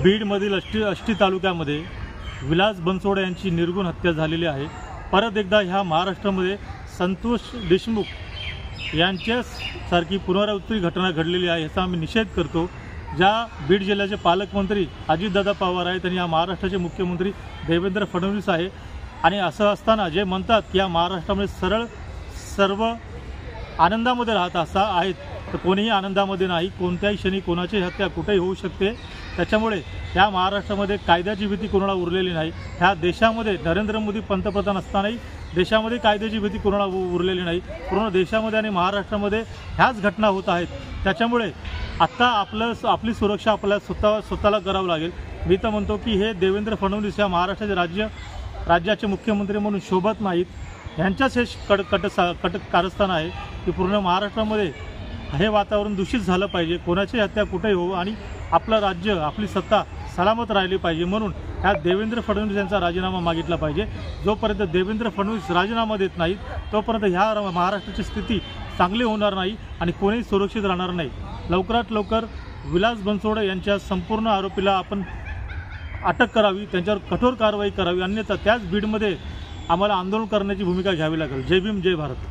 बीडमधील आष्टी तालुक्यामध्ये विलास बनसोडे यांची निर्गुण हत्या झालेली आहे। परत एकदा ह्या महाराष्ट्रामध्ये संतोष देशमुख यांच्यासारखी पुनरावृत्ती घटना घडलेली आहे, याचा आम्ही निषेध करतो। ज्या बीड जिल्ह्याचे पालकमंत्री अजितदादा पवार आहेत आणि या महाराष्ट्राचे मुख्यमंत्री देवेंद्र फडणवीस आहे, आणि असं असताना जे म्हणतात की या महाराष्ट्रामध्ये सरळ सर्व आनंदामध्ये राहत आहेत, तर कोणीही आनंदामध्ये नाही। कोणत्याही क्षणी कोणाची हत्या कुठेही होऊ शकते। त्याच्यामुळे या महाराष्ट्रामध्ये कायद्याची भीती कोणाला उरलेली नाही। ह्या देशामध्ये नरेंद्र मोदी पंतप्रधान असतानाही देशामध्ये कायद्याची भीती कोणाला उरलेली नाही। पूर्ण देशामध्ये आणि महाराष्ट्रामध्ये ह्याच घटना होत आहेत। त्याच्यामुळे आत्ता आपली सुरक्षा आपल्याला स्वतःला करावं लागेल। मी तर म्हणतो की हे देवेंद्र फडणवीस या महाराष्ट्राचे राज्याचे मुख्यमंत्री म्हणून शोभत नाहीत। यांच्याच हे कट कारस्थान आहे की पूर्ण महाराष्ट्रामध्ये हे वातावरण दूषित झालं पाहिजे, कोणाची हत्या कुठेही हो आणि आपलं राज्य आपली सत्ता सलामत राहिली पाहिजे। म्हणून ह्या देवेंद्र फडणवीस यांचा राजीनामा मागितला पाहिजे। जोपर्यंत देवेंद्र फडणवीस राजीनामा देत नाहीत तोपर्यंत ह्या महाराष्ट्राची स्थिती चांगली होणार नाही आणि कोणीही सुरक्षित राहणार नाही। लवकरात लवकर विलास बनसोडे यांच्या संपूर्ण आरोपीला आपण अटक करावी, त्यांच्यावर कठोर कारवाई करावी, अन्यथा त्याच बीडमध्ये आम्हाला आंदोलन करण्याची भूमिका घ्यावी लागेल। जय भीम, जय भारत।